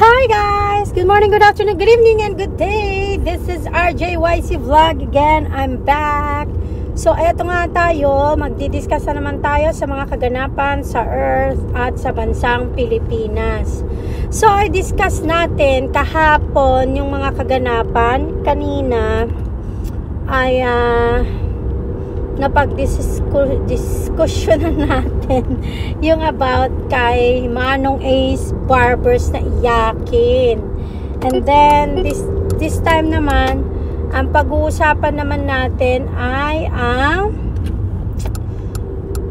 Hi guys! Good morning, good afternoon, good evening, and good day! This is RJYC Vlog again. I'm back. So, eto nga tayo. Magdidiscuss na naman tayo sa mga kaganapan sa Earth at sa bansang Pilipinas. So, i-discuss natin kahapon yung mga kaganapan. Kanina ay napag-discussionan natin yung about kay Manong Ace Barbers na iyakin. And then this time naman, ang pag-uusapan naman natin ay ang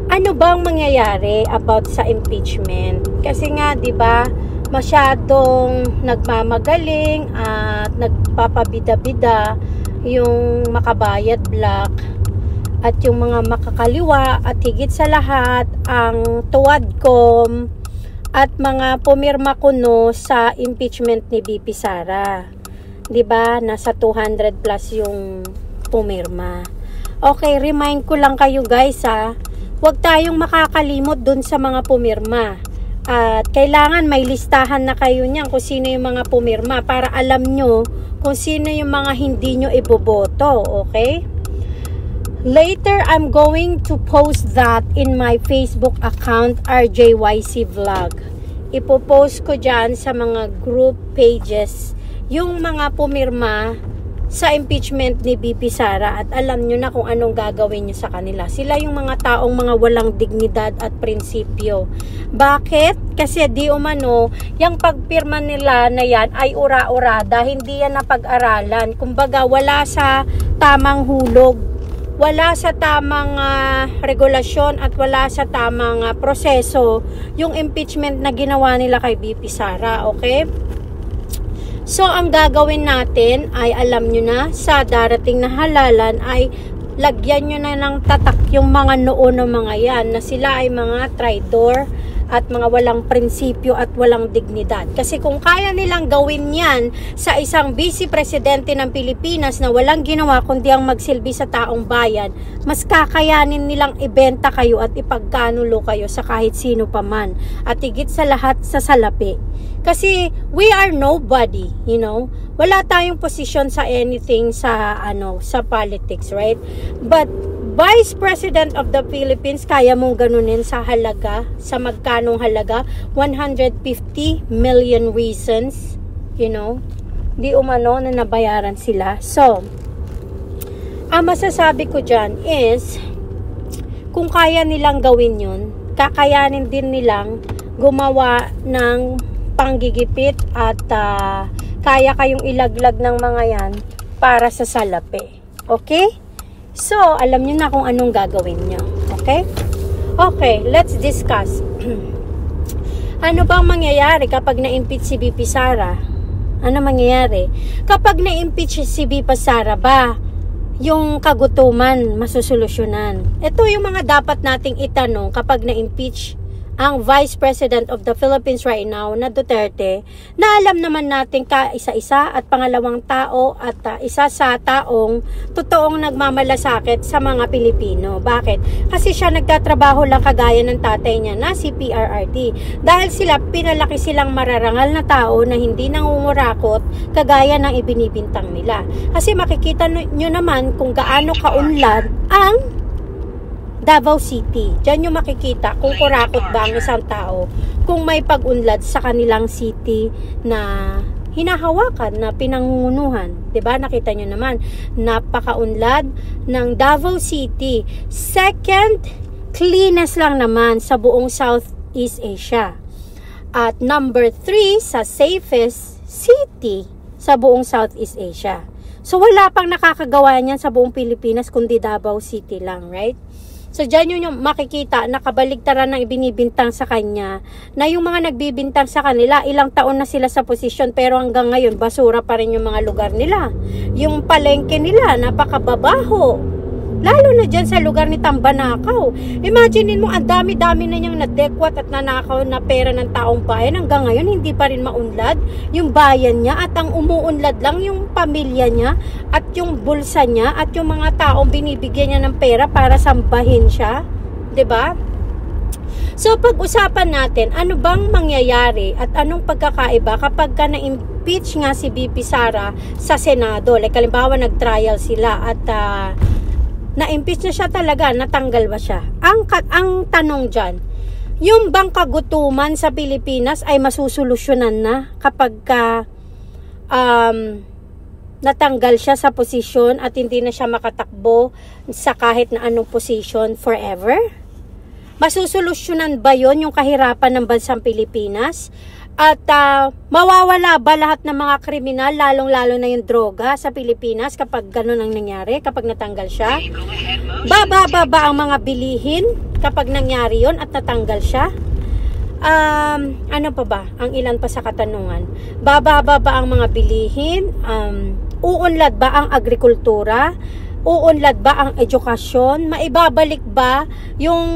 ano bang mangyayari about sa impeachment. Kasi nga, 'di ba, masyadong nagmamagaling at nagpapabida-bida yung Makabayad Black at yung mga makakaliwa at higit sa lahat ang Tuwadcom at mga pumirma kuno sa impeachment ni BP Sara. 'Di ba? Nasa 200 plus yung pumirma. Okay, remind ko lang kayo guys ha. Huwag tayong makakalimot dun sa mga pumirma. At kailangan may listahan na kayo niyan kung sino yung mga pumirma para alam nyo kung sino yung mga hindi nyo iboboto. Okay? Later, I'm going to post that in my Facebook account, RJYC Vlog. Ipopost ko dyan sa mga group pages yung mga pumirma sa impeachment ni BP Sara at alam nyo na kung anong gagawin nyo sa kanila. Sila yung mga taong mga walang dignidad at prinsipyo. Bakit? Kasi di umano, yung pagpirma nila na yan ay ura-urada, hindi yan napag-aralan. Kumbaga, wala sa tamang hulog, wala sa tamang regulasyon at wala sa tamang proseso yung impeachment na ginawa nila kay BP Sara, okay? So, ang gagawin natin ay alam nyo na, sa darating na halalan ay lagyan nyo na ng tatak yung mga noon ng mga yan na sila ay mga traidor at mga walang prinsipyo at walang dignidad. Kasi kung kaya nilang gawin yan sa isang vice presidente ng Pilipinas na walang ginawa kundi ang magsilbi sa taong bayan, mas kakayanin nilang ibenta kayo at ipagkanulo kayo sa kahit sino pa man. At higit sa lahat sa salapi. Kasi we are nobody, you know. Wala tayong posisyon sa anything sa sa politics, right? But Vice President of the Philippines, kaya mong ganunin sa halaga, sa magkanong halaga? 150 million reasons, you know. Di umano na nabayaran sila. So, ang masasabi ko dyan is, kung kaya nilang gawin yun, kakayanin din nilang gumawa ng panggigipit at kaya kayong ilaglag ng mga yan para sa salapi. Okay? So, alam nyo na kung anong gagawin nyo. Okay? Okay, let's discuss. Ano bang mangyayari kapag na-impeach si BP Sara? Ano mangyayari? Kapag na-impeach si BP Sara ba, yung kagutuman masusolusyonan? Ito yung mga dapat nating itanong kapag na-impeach ang Vice President of the Philippines right now na Duterte, na alam naman natin kaisa-isa at pangalawang tao at isa sa taong totoong nagmamalasakit sa mga Pilipino. Bakit? Kasi siya nagtatrabaho lang kagaya ng tatay niya na si PRRD. Dahil pinalaki silang mararangal na tao na hindi nangungurakot kagaya ng ibinibintang nila. Kasi makikita nyo naman kung gaano kaunlad ang Davao City. Diyan nyo makikita kung kurakot ba ang isang tao kung may pag-unlad sa kanilang city na hinahawakan, na pinangungunuhan. 'Di ba? Nakita nyo naman, napakaunlad ng Davao City. Second, cleanest lang naman sa buong Southeast Asia. At number 3 sa safest city sa buong Southeast Asia. So wala pang nakakagawa niyan sa buong Pilipinas kundi Davao City lang, right? So, dyan yung makikita na kabaligtaran ng ibinibintang sa kanya na yung mga nagbibintang sa kanila, ilang taon na sila sa posisyon pero hanggang ngayon, basura pa rin yung mga lugar nila. Yung palengke nila, napakababaho. Lalo na dyan sa lugar ni Tambanakaw. Imaginein mo, ang dami-dami na niyang nadekwat at nanakaw na pera ng taong bayan. Hanggang ngayon, hindi pa rin maunlad yung bayan niya at ang umuunlad lang yung pamilya niya at yung bulsa niya at yung mga taong binibigyan niya ng pera para sambahin siya. 'Di ba? So, pag-usapan natin, ano bang mangyayari at anong pagkakaiba kapag ka na-impeach nga si VP Sara sa Senado? Like, halimbawa, nag-trial sila at na-impeach na siya talaga, natanggal ba siya? Ang tanong dyan, yung bang kagutuman sa Pilipinas ay masusolusyonan na kapag ka natanggal siya sa posisyon at hindi na siya makatakbo sa kahit na anong posisyon forever? Masusolusyonan ba yon yung kahirapan ng bansang Pilipinas? At mawawala ba lahat ng mga kriminal, lalong-lalo na yung droga sa Pilipinas kapag ganun ang nangyari, kapag natanggal siya? Bababa ba ang mga bilihin kapag nangyari yon at natanggal siya? Ano pa ba? Ang ilan pa sa katanungan. Bababa ba ang mga bilihin? Uunlad ba ang agrikultura? Uunlad ba ang edukasyon? Maibabalik ba yung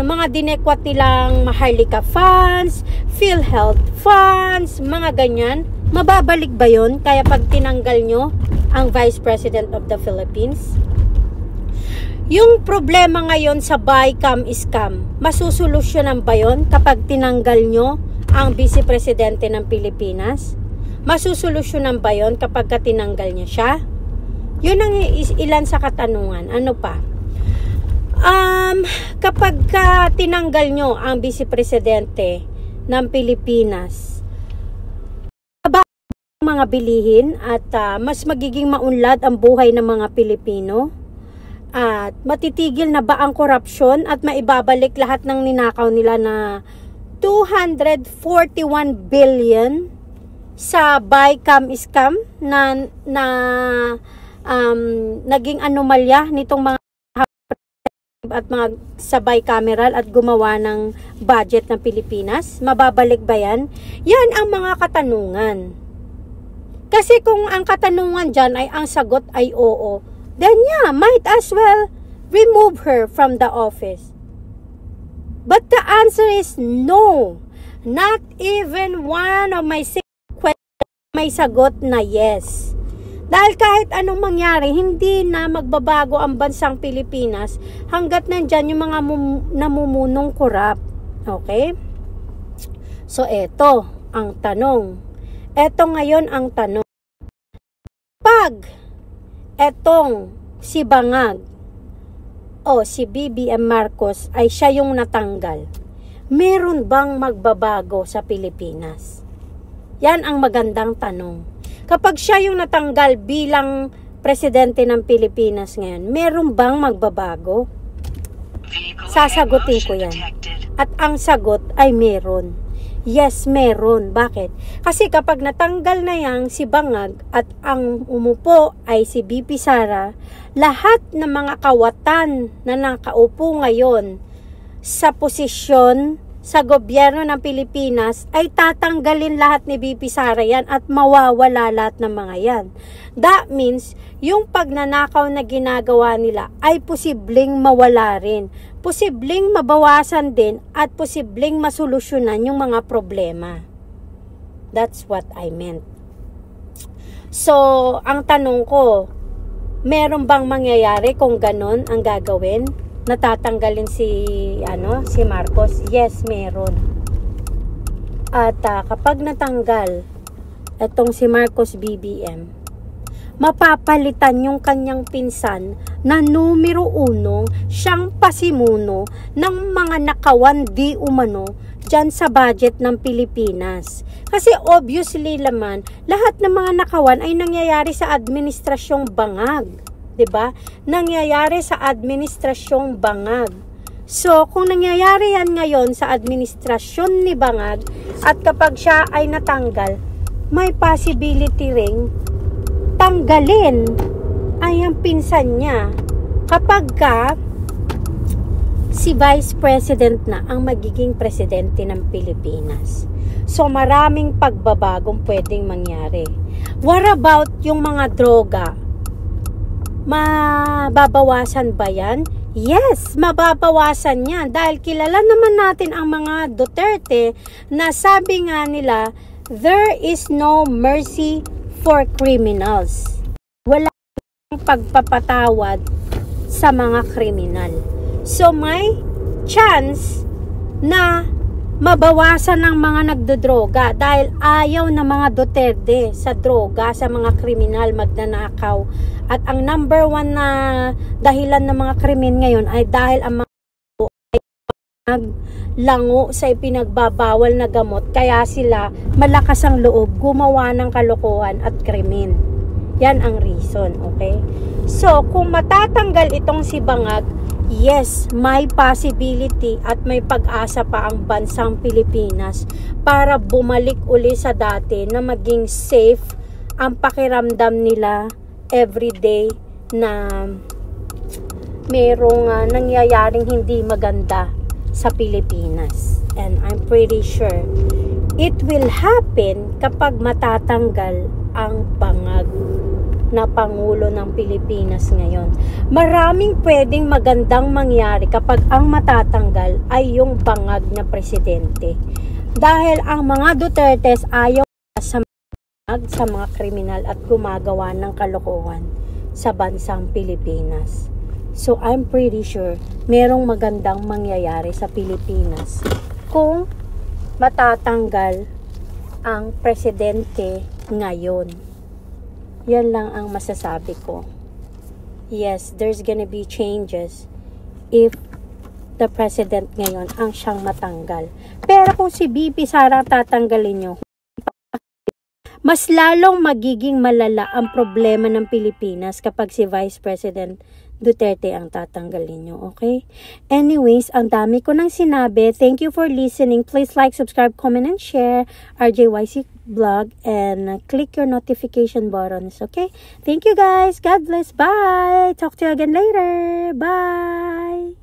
mga dinekwat nilang Maharlika funds, PhilHealth funds, mga ganyan? Mababalik ba yun? Kaya pag tinanggal nyo ang Vice President of the Philippines? Yung problema ngayon sa buy, come, scam, masusolusyonan ba yun kapag tinanggal nyo ang Vice Presidente ng Pilipinas? Masusolusyonan ba yun kapag tinanggal nyo siya? Yun ang ilan sa katanungan. Ano pa? Kapag tinanggal nyo ang Vice Presidente ng Pilipinas, mga bilihin at mas magiging maunlad ang buhay ng mga Pilipino? At matitigil na ba ang korupsyon at maibabalik lahat ng ninakaw nila na 241 billion sa buy, come, scam na naging anomalya nitong mga at mga sabay cameral at gumawa ng budget ng Pilipinas? Mababalik ba yan? Yan ang mga katanungan. Kasi kung ang katanungan dyan ay ang sagot ay oo, then yeah, might as well remove her from the office. But the answer is no. Not even one of my 6 questions may sagot na yes. Dahil kahit anong mangyari, hindi na magbabago ang bansang Pilipinas hanggat nandyan yung mga namumunong korap. Okay? So, eto ang tanong. Eto ngayon ang tanong. Pag etong si Bangag o si BBM Marcos ay siya yung natanggal, meron bang magbabago sa Pilipinas? Yan ang magandang tanong. Kapag siya yung natanggal bilang presidente ng Pilipinas ngayon, meron bang magbabago? Sasagutin ko yan. At ang sagot ay meron. Yes, meron. Bakit? Kasi kapag natanggal na yang si Bangag at ang umupo ay si VP Sara, lahat ng mga kawatan na nakaupo ngayon sa posisyon sa gobyerno ng Pilipinas ay tatanggalin lahat ni VP Sara yan at mawawala lahat ng mga yan. That means, yung pagnanakaw na ginagawa nila ay posibleng mawala rin. Posibleng mabawasan din at posibleng masolusyonan yung mga problema. That's what I meant. So, ang tanong ko, meron bang mangyayari kung ganon ang gagawin? Natatanggalin si Marcos? Yes, meron. At kapag natanggal itong si Marcos BBM, mapapalitan yung kanyang pinsan na numero 1, siyang pasimuno ng mga nakawan di umano dyan sa budget ng Pilipinas. Kasi obviously naman, lahat ng mga nakawan ay nangyayari sa administrasyong Bangag. 'Di ba? Nangyayari sa administrasyong Bangag. So, kung nangyayari yan ngayon sa administrasyon ni Bangag at kapag siya ay natanggal, may possibility ring tanggalin ay ang pinsan niya kapag si Vice President na ang magiging presidente ng Pilipinas. So, maraming pagbabagong pwedeng mangyari. What about yung mga droga? Mababawasan ba yan? Yes, mababawasan yan. Dahil kilala naman natin ang mga Duterte na sabi nga nila, there is no mercy for criminals. Wala pagpapatawad sa mga kriminal. So may chance na mabawasan ng mga nagdodroga dahil ayaw na mga Duterte sa droga, sa mga kriminal, magnanakaw. At ang number one na dahilan ng mga krimen ngayon ay dahil ang mga ay naglango sa ipinagbabawal na gamot, kaya sila malakas ang loob gumawa ng kalokohan at krimen. Yan ang reason, okay? So, kung matatanggal itong si Bangag, yes, may possibility at may pag-asa pa ang bansang Pilipinas para bumalik uli sa dati na maging safe ang pakiramdam nila everyday na merong nangyayaring hindi maganda sa Pilipinas. And I'm pretty sure it will happen kapag matatanggal ang Bangag na Pangulo ng Pilipinas ngayon. Maraming pwedeng magandang mangyari kapag ang matatanggal ay yung Bangag na presidente. Dahil ang mga Dutertes ayaw sa mga kriminal at gumagawa ng kalokohan sa bansang Pilipinas. So I'm pretty sure merong magandang mangyayari sa Pilipinas kung matatanggal ang presidente ngayon. Yan lang ang masasabi ko. Yes, there's gonna be changes if the president ngayon ang siyang matanggal. Pero kung si BP Sara tatanggalin nyo, mas lalong magiging malala ang problema ng Pilipinas kapag si Vice President Duterte ang tatanggalin nyo, okay? Anyways, ang dami ko nang sinabi. Thank you for listening. Please like, subscribe, comment, and share RJYC Vlog and click your notification buttons, okay? Thank you guys. God bless. Bye. Talk to you again later. Bye.